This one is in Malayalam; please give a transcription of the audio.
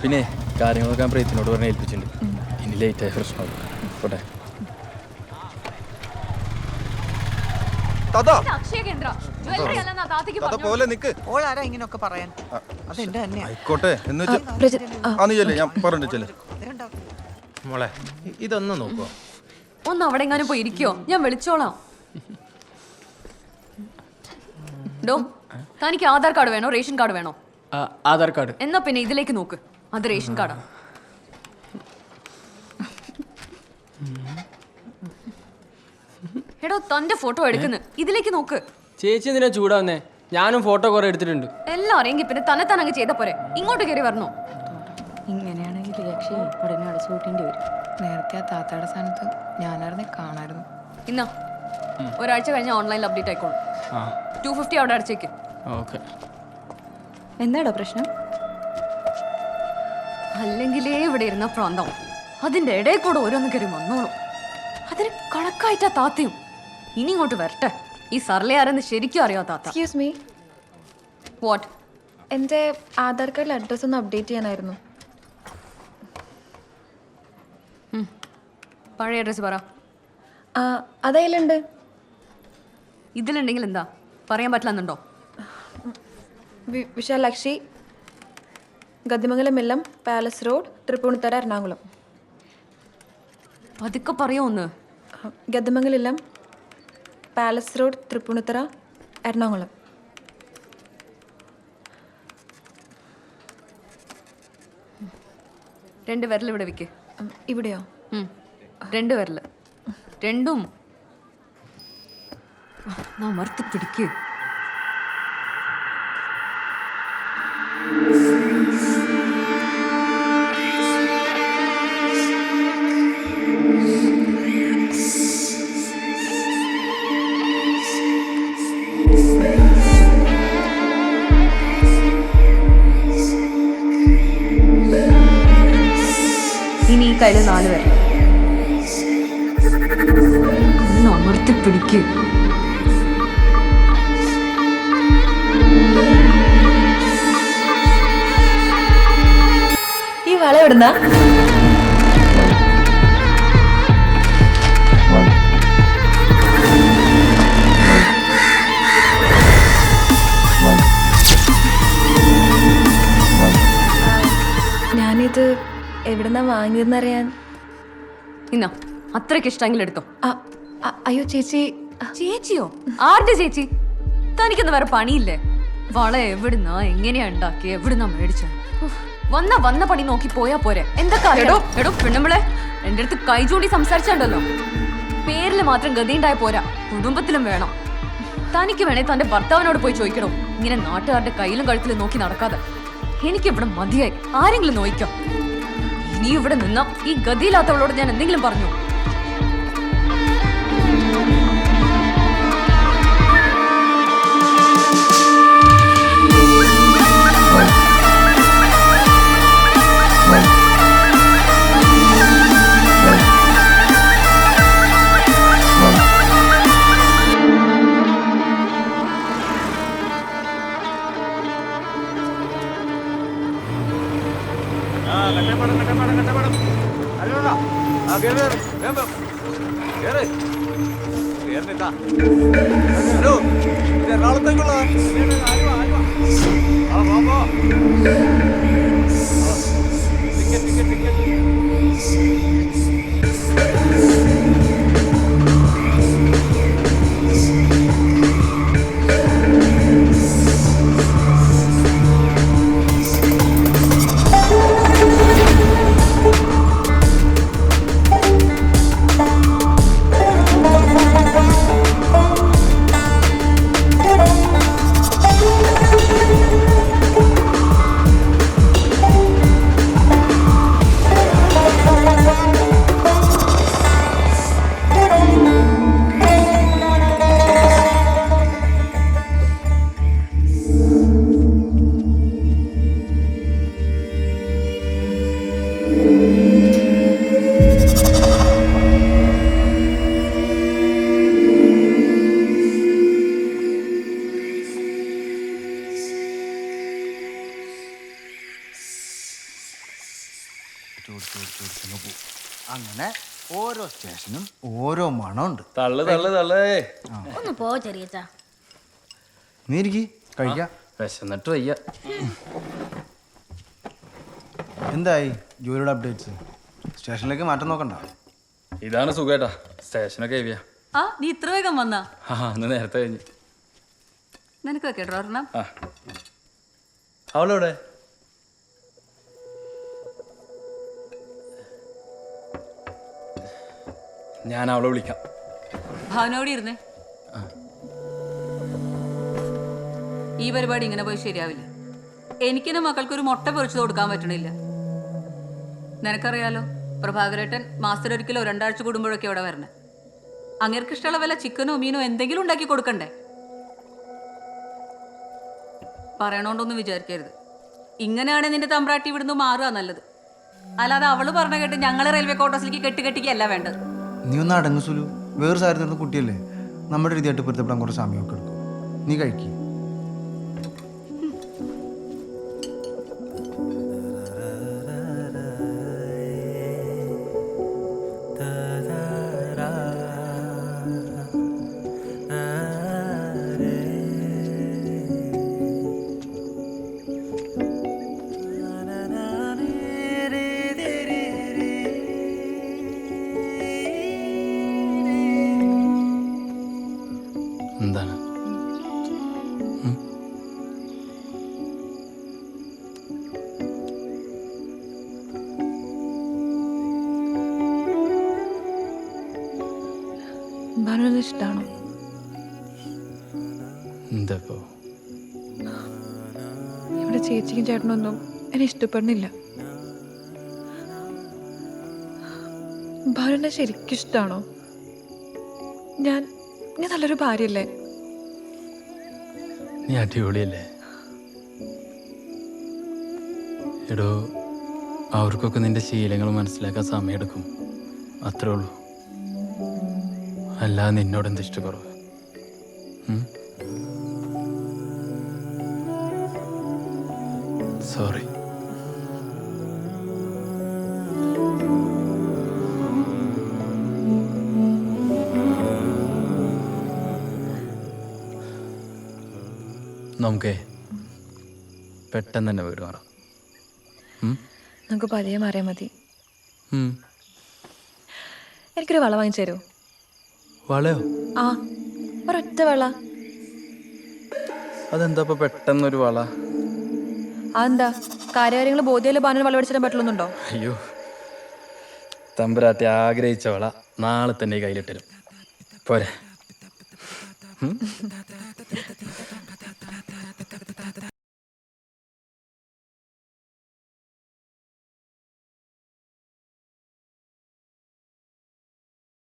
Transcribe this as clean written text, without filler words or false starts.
പിന്നെ കാര്യങ്ങളൊക്കെ ഞാൻ പ്രീതിനോട് പറഞ്ഞ് ഏൽപ്പിച്ചിട്ടുണ്ട്. ഇനി ലേറ്റായ പ്രശ്നമാകും. പോട്ടെ. ആയിക്കോട്ടെ ഞാൻ പറഞ്ഞു. മോളെ ഇതൊന്നും നോക്കോ. ഒന്ന് അവിടെ എങ്ങാനും പോയി ഇരിക്കോ, ഞാൻ വിളിച്ചോളാം. ഡോ, തനിക്ക് ആധാർ കാർഡ് വേണോ റേഷൻ കാർഡ് വേണോ? ആധാർ കാർഡ്. എന്നാ പിന്നെ ഇതിലേക്ക് നോക്ക്, അത് റേഷൻ കാർഡാ. എടോ, തന്റെ ഫോട്ടോ എടുക്കുന്നു, ഇതിലേക്ക് നോക്ക്. ചേച്ചി എന്തിനാ ചൂടാവുന്നേ? ഞാനും ഫോട്ടോ കുറെ എടുത്തിട്ടുണ്ട്. എല്ലാം അറിയെങ്കിൽ പിന്നെ തന്നെ അങ്ങ് ചെയ്ത പോരെ, ഇങ്ങോട്ട് കയറി വരണോ? ഇങ്ങനെയാണെങ്കിൽ രക്ഷ ഉടനെ അടച്ചു കൂട്ടേണ്ടി വരും. നേരത്തെ ആ താത്തയുടെ സ്ഥാനത്ത് ഞാനായിരുന്നേ കാണായിരുന്നു. ഇന്നാ ഒരാഴ്ച കഴിഞ്ഞ ഓൺലൈനിൽ അപ്ഡേറ്റ് ആയിക്കോളും. 250 അവിടെ അടച്ചേക്ക്. ഓക്കെ. എന്താടാ പ്രശ്നം? അല്ലെങ്കിലേ ഇവിടെ ഇരുന്ന പ്രാന്തം, അതിന്റെ ഇടയിൽ കൂടെ ഓരോന്ന് കയറി വന്നോളും. അതിന് കണക്കായിട്ടാ താത്തയും. ഇനി ഇങ്ങോട്ട് വരട്ടെ, ഈ സർലെ ആരെന്ന് ശരിക്കും അറിയാ താത്ത. Excuse me. വാട്ട്? എൻ്റെ ആധാർ കാർഡിൽ അഡ്രസ്സ് ഒന്ന് അപ്ഡേറ്റ് ചെയ്യാനായിരുന്നു. പഴയ അഡ്രസ്സ് പറ. അതതിലുണ്ട്. ഇതിലുണ്ടെങ്കിൽ എന്താ പറയാൻ പറ്റില്ലെന്നുണ്ടോ? വിശാലാക്ഷി, ഗദ്ദിമംഗലം മില്ലം, പാലസ് റോഡ്, തൃപ്പൂണിത്തറ, എറണാകുളം. പതുക്കെ പറയോ ഒന്ന്. Gaddimangalam, palace road, Tripunithura, Ernakulam. രണ്ട് വിരൽ ഇവിടെ വെക്ക്. ഇവിടെയോ? രണ്ട് വിരൽ രണ്ടും മറുത്ത് പിടിക്ക്. ഇനി ഈ കയ്യിൽ 4 വിരൽ ഒന്ന് അമർത്തി പിടിക്ക്. ഈ വള എവിടുന്നാ? ഞാനിത് എവിടുന്നാ വാങ്ങിയതെന്നറിയാൻ. ഇന്നാ അത്രയ്ക്ക് ഇഷ്ടമെങ്കിൽ എടുത്തോ. അയ്യോ ചേച്ചി. ചേച്ചിയോ? ആരുടെ ചേച്ചി? തനിക്കൊന്നും വേറെ പണിയില്ലേ? വള എവിടുന്നാ എങ്ങനെയാ ഉണ്ടാക്കി, എവിടുന്നാ മേടിച്ച? വന്ന പണി നോക്കി പോയാ പോരെ. എന്തൊക്കെ എടോ പെണ്ണുമ്പളെ എന്റെ അടുത്ത് കൈ ചൂണ്ടി സംസാരിച്ചുണ്ടല്ലോ. പേരില് മാത്രം ഗതിയുണ്ടായ പോരാ, കുടുംബത്തിലും വേണം. തനിക്ക് വേണേ തന്റെ ഭർത്താവിനോട് പോയി ചോദിക്കണോ, ഇങ്ങനെ നാട്ടുകാരുടെ കയ്യിലും കഴുത്തിലും നോക്കി നടക്കാതെ. എനിക്കിവിടെ മതിയായി, ആരെങ്കിലും നോയിക്കോ. ഇനി ഇവിടെ നിന്ന ഈ ഗതിയില്ലാത്തവളോട് ഞാൻ എന്തെങ്കിലും പറഞ്ഞു? അങ്ങനെ ഓരോ സ്റ്റേഷനും ഓരോ മണമുണ്ട്. തള്ളു തള്ളു തള്ളേ. ഒന്ന് പോ ചെറിയച്ചാ. നീ ഇരിക്കി കഴിക്കാം. വിശന്നിട്ട് വയ്യ. എന്തായി ജോലിയുടെ അപ്ഡേറ്റ്സ്? സ്റ്റേഷനിലേക്ക് മാറ്റം നോക്കണ്ട. ഇതാണ് സുഖേട്ടാ, സ്റ്റേഷനൊക്കെ ഹെവിയാ. ആ നീ ഇത്ര വേഗം വന്നാ? ഇന്ന് നേരത്തെ കഴിഞ്ഞ്. നിനക്ക് വെക്കേട്ടോ ഒരെണ്ണം. ആ അവളെവിടെ? ഞാൻ അവളെ വിളിക്കാം. ഭാവനോട് ഇരുന്നേ. ഈ പരിപാടി ഇങ്ങനെ പോയി ശരിയാവില്ല. എനിക്കെന്റെ മക്കൾക്കൊരു മുട്ട പൊരിച്ചു കൊടുക്കാൻ പറ്റണില്ല. നിനക്കറിയാലോ, പ്രഭാകരേട്ടൻ മാസത്തിലൊരിക്കലോ 2 ആഴ്ച കൂടുമ്പോഴൊക്കെ ഇവിടെ വരണേ. അങ്ങേർക്ക് ഇഷ്ടമുള്ള വല്ല ചിക്കനോ മീനോ എന്തെങ്കിലും ഉണ്ടാക്കി കൊടുക്കണ്ടേ? പറയണോണ്ടൊന്നും വിചാരിക്കരുത്. ഇങ്ങനെയാണ് നിന്റെ തമ്പ്രാട്ടി ഇവിടുന്ന് മാറുക നല്ലത്. അല്ലാതെ അവള് പറഞ്ഞ കേട്ട് ഞങ്ങളെ റെയിൽവേ ക്വാർട്ടേഴ്സിലേക്ക് കെട്ടിക്കല്ല വേണ്ടത്. നീ ഒന്ന് അടങ്ങു സുലു. വേറെ സാരി തരുന്ന കുട്ടിയല്ലേ, നമ്മുടെ രീതിയായിട്ട് പൊരുത്തപ്പെടാൻ കുറച്ച് സമയമൊക്കെ എടുക്കും. നീ കഴിക്കും. എന്താണ്? ഭാനുവിന് ഇഷ്ടമാണോ? എന്താ ഇപ്പോ? ഇവിടെ ചേച്ചിക്കും ചേട്ടനൊന്നും എന്നെ ഇഷ്ടപ്പെടുന്നില്ല. ഭാനുവിനെ ശരിക്കും ഇഷ്ടമാണോ? ഞാൻ നല്ലൊരു ഭാര്യയല്ലേ? നീ അടിപൊളിയല്ലേ? എടോ, അവർക്കൊക്കെ നിന്റെ ശീലങ്ങൾ മനസ്സിലാക്കാൻ സമയമെടുക്കും, അത്രേ ഉള്ളൂ. അല്ലാതെ നിന്നോട് എന്ത് ഇഷ്ടക്കുറവ്? സോറി. നമുക്കേ പെട്ടെന്ന് തന്നെ വീട് മാറാം. നമുക്ക് പതിയെ മാറിയാൽ മതി. എനിക്കൊരു വള വാങ്ങിച്ചു തരുമോ? വളയോ? ആ, ഒരൊറ്റ വള. അതെന്താ ഇപ്പൊ പെട്ടെന്നൊരു വള? അതെന്താ, കാര്യങ്ങൾ ബോധ്യയില് ബാനു വള മേടിച്ചിടാൻ പറ്റുന്നുണ്ടോ? അയ്യോ, തമ്പുരാട്ടി ആഗ്രഹിച്ച വള നാളെ തന്നെ കയ്യിലിട്ടരും പോരെ?